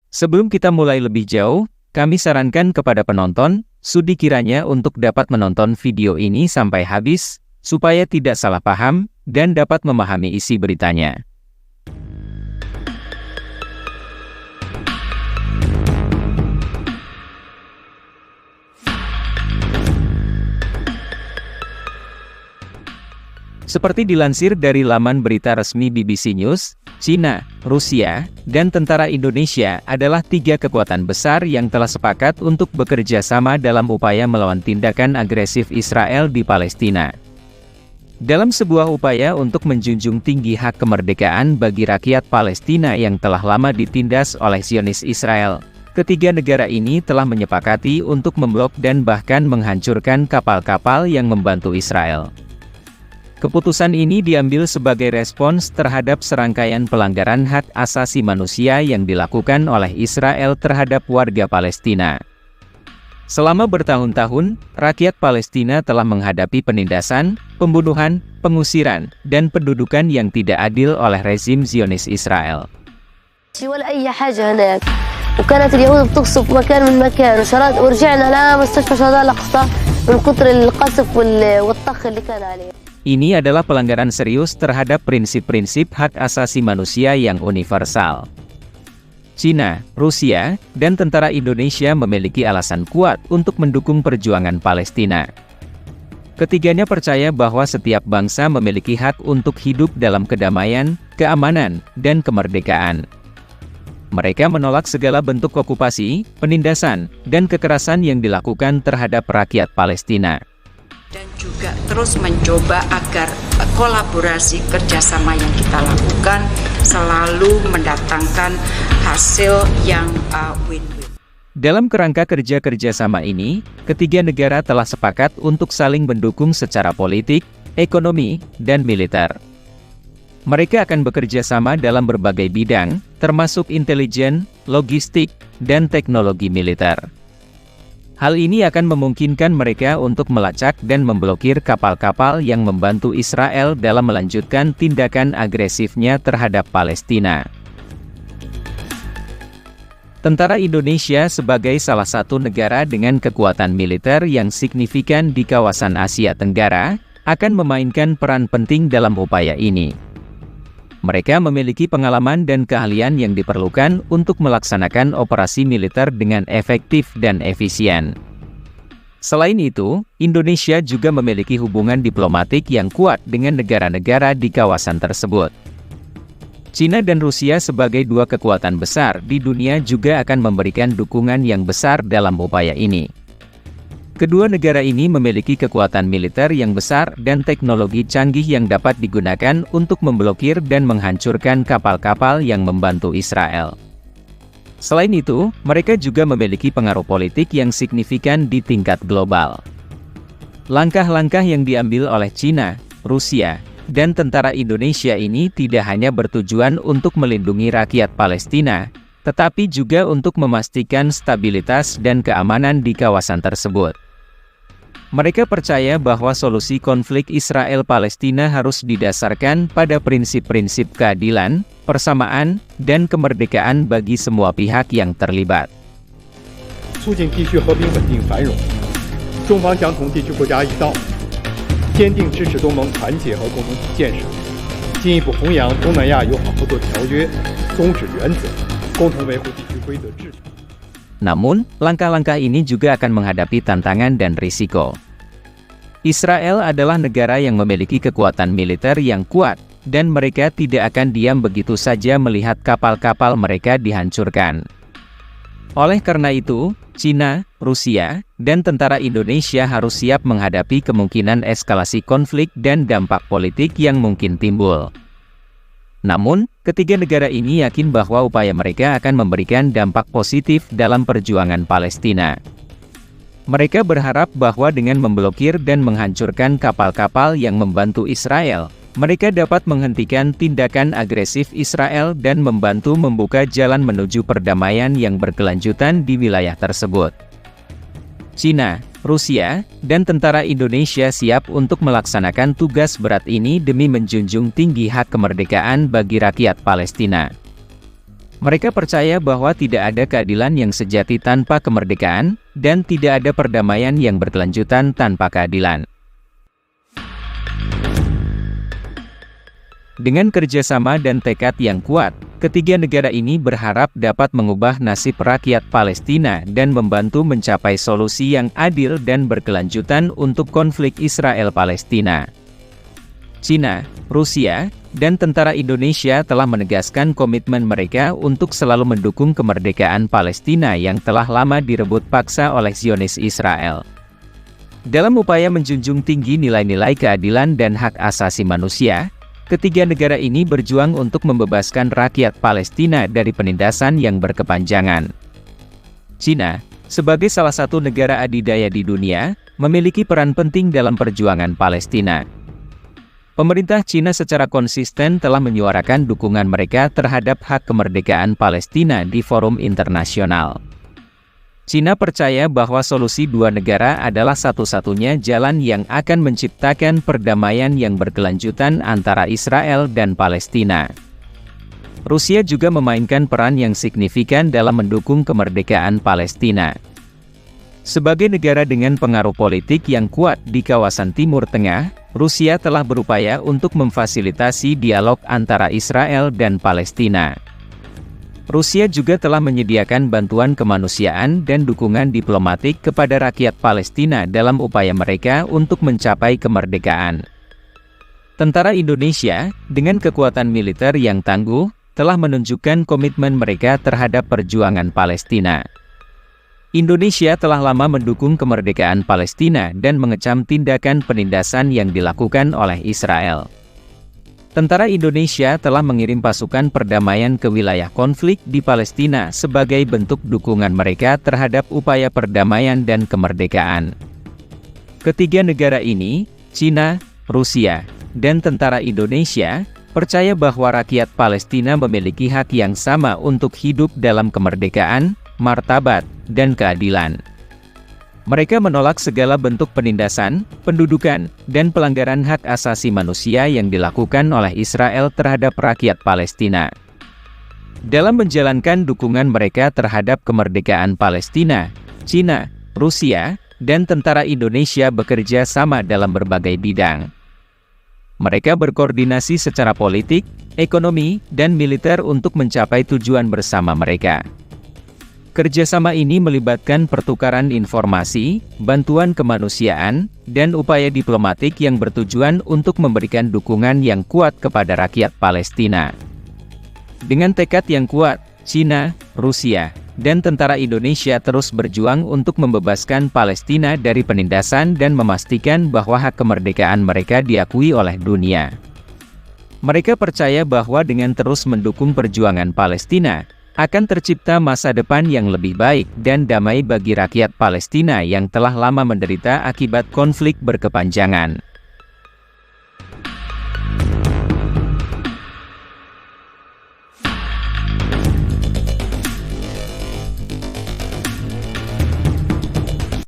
Sebelum kita mulai lebih jauh, kami sarankan kepada penonton, studi kiranya untuk dapat menonton video ini sampai habis, supaya tidak salah paham, dan dapat memahami isi beritanya. Seperti dilansir dari laman berita resmi BBC News, Cina, Rusia, dan tentara Indonesia adalah tiga kekuatan besar yang telah sepakat untuk bekerja sama dalam upaya melawan tindakan agresif Israel di Palestina. Dalam sebuah upaya untuk menjunjung tinggi hak kemerdekaan bagi rakyat Palestina yang telah lama ditindas oleh Zionis Israel, ketiga negara ini telah menyepakati untuk memblok dan bahkan menghancurkan kapal-kapal yang membantu Israel. Keputusan ini diambil sebagai respons terhadap serangkaian pelanggaran hak asasi manusia yang dilakukan oleh Israel terhadap warga Palestina. Selama bertahun-tahun, rakyat Palestina telah menghadapi penindasan, pembunuhan, pengusiran, dan pendudukan yang tidak adil oleh rezim Zionis Israel. وكانت اليهود بتقصف مكان من مكان ورجعنا لمستشفى شهداء الأقصى من كتر القصف والطخ اللي كان عليه. Ini adalah pelanggaran serius terhadap prinsip-prinsip hak asasi manusia yang universal. Cina, Rusia, dan tentara Indonesia memiliki alasan kuat untuk mendukung perjuangan Palestina. Ketiganya percaya bahwa setiap bangsa memiliki hak untuk hidup dalam kedamaian, keamanan, dan kemerdekaan. Mereka menolak segala bentuk okupasi, penindasan, dan kekerasan yang dilakukan terhadap rakyat Palestina. Dan juga terus mencoba agar kolaborasi kerjasama yang kita lakukan selalu mendatangkan hasil yang win-win. Dalam kerangka kerjasama ini, ketiga negara telah sepakat untuk saling mendukung secara politik, ekonomi, dan militer. Mereka akan bekerja sama dalam berbagai bidang, termasuk intelijen, logistik, dan teknologi militer. Hal ini akan memungkinkan mereka untuk melacak dan memblokir kapal-kapal yang membantu Israel dalam melanjutkan tindakan agresifnya terhadap Palestina. Tentara Indonesia sebagai salah satu negara dengan kekuatan militer yang signifikan di kawasan Asia Tenggara, akan memainkan peran penting dalam upaya ini. Mereka memiliki pengalaman dan keahlian yang diperlukan untuk melaksanakan operasi militer dengan efektif dan efisien. Selain itu, Indonesia juga memiliki hubungan diplomatik yang kuat dengan negara-negara di kawasan tersebut. Cina dan Rusia sebagai dua kekuatan besar di dunia juga akan memberikan dukungan yang besar dalam upaya ini. Kedua negara ini memiliki kekuatan militer yang besar dan teknologi canggih yang dapat digunakan untuk memblokir dan menghancurkan kapal-kapal yang membantu Israel. Selain itu, mereka juga memiliki pengaruh politik yang signifikan di tingkat global. Langkah-langkah yang diambil oleh Cina, Rusia, dan tentara Indonesia ini tidak hanya bertujuan untuk melindungi rakyat Palestina, tetapi juga untuk memastikan stabilitas dan keamanan di kawasan tersebut. Mereka percaya bahwa solusi konflik Israel-Palestina harus didasarkan pada prinsip-prinsip keadilan, persamaan, dan kemerdekaan bagi semua pihak yang terlibat. 促进地区和平稳定繁荣，中方将同地区国家一道，坚定支持东盟团结和共同体建设，进一步弘扬东南亚友好合作条约宗旨原则，共同维护地区规则秩序。 Namun, langkah-langkah ini juga akan menghadapi tantangan dan risiko. Israel adalah negara yang memiliki kekuatan militer yang kuat, dan mereka tidak akan diam begitu saja melihat kapal-kapal mereka dihancurkan. Oleh karena itu, Cina, Rusia, dan tentara Indonesia harus siap menghadapi kemungkinan eskalasi konflik dan dampak politik yang mungkin timbul. Namun, ketiga negara ini yakin bahwa upaya mereka akan memberikan dampak positif dalam perjuangan Palestina. Mereka berharap bahwa dengan memblokir dan menghancurkan kapal-kapal yang membantu Israel, mereka dapat menghentikan tindakan agresif Israel dan membantu membuka jalan menuju perdamaian yang berkelanjutan di wilayah tersebut. Cina, Rusia, dan tentara Indonesia siap untuk melaksanakan tugas berat ini demi menjunjung tinggi hak kemerdekaan bagi rakyat Palestina. Mereka percaya bahwa tidak ada keadilan yang sejati tanpa kemerdekaan, dan tidak ada perdamaian yang berkelanjutan tanpa keadilan. Dengan kerjasama dan tekad yang kuat, ketiga negara ini berharap dapat mengubah nasib rakyat Palestina dan membantu mencapai solusi yang adil dan berkelanjutan untuk konflik Israel-Palestina. China, Rusia, dan tentara Indonesia telah menegaskan komitmen mereka untuk selalu mendukung kemerdekaan Palestina yang telah lama direbut paksa oleh Zionis Israel. Dalam upaya menjunjung tinggi nilai-nilai keadilan dan hak asasi manusia, ketiga negara ini berjuang untuk membebaskan rakyat Palestina dari penindasan yang berkepanjangan. China, sebagai salah satu negara adidaya di dunia, memiliki peran penting dalam perjuangan Palestina. Pemerintah China secara konsisten telah menyuarakan dukungan mereka terhadap hak kemerdekaan Palestina di forum internasional. China percaya bahwa solusi dua negara adalah satu-satunya jalan yang akan menciptakan perdamaian yang berkelanjutan antara Israel dan Palestina. Rusia juga memainkan peran yang signifikan dalam mendukung kemerdekaan Palestina. Sebagai negara dengan pengaruh politik yang kuat di kawasan Timur Tengah, Rusia telah berupaya untuk memfasilitasi dialog antara Israel dan Palestina. Rusia juga telah menyediakan bantuan kemanusiaan dan dukungan diplomatik kepada rakyat Palestina dalam upaya mereka untuk mencapai kemerdekaan. Tentara Indonesia, dengan kekuatan militer yang tangguh, telah menunjukkan komitmen mereka terhadap perjuangan Palestina. Indonesia telah lama mendukung kemerdekaan Palestina dan mengecam tindakan penindasan yang dilakukan oleh Israel. Tentara Indonesia telah mengirim pasukan perdamaian ke wilayah konflik di Palestina sebagai bentuk dukungan mereka terhadap upaya perdamaian dan kemerdekaan. Ketiga negara ini, China, Rusia, dan tentara Indonesia, percaya bahwa rakyat Palestina memiliki hak yang sama untuk hidup dalam kemerdekaan, martabat, dan keadilan. Mereka menolak segala bentuk penindasan, pendudukan, dan pelanggaran hak asasi manusia yang dilakukan oleh Israel terhadap rakyat Palestina. Dalam menjalankan dukungan mereka terhadap kemerdekaan Palestina, China, Rusia, dan tentara Indonesia bekerja sama dalam berbagai bidang. Mereka berkoordinasi secara politik, ekonomi, dan militer untuk mencapai tujuan bersama mereka. Kerjasama ini melibatkan pertukaran informasi, bantuan kemanusiaan, dan upaya diplomatik yang bertujuan untuk memberikan dukungan yang kuat kepada rakyat Palestina. Dengan tekad yang kuat, China, Rusia, dan tentara Indonesia terus berjuang untuk membebaskan Palestina dari penindasan dan memastikan bahwa hak kemerdekaan mereka diakui oleh dunia. Mereka percaya bahwa dengan terus mendukung perjuangan Palestina, akan tercipta masa depan yang lebih baik dan damai bagi rakyat Palestina yang telah lama menderita akibat konflik berkepanjangan.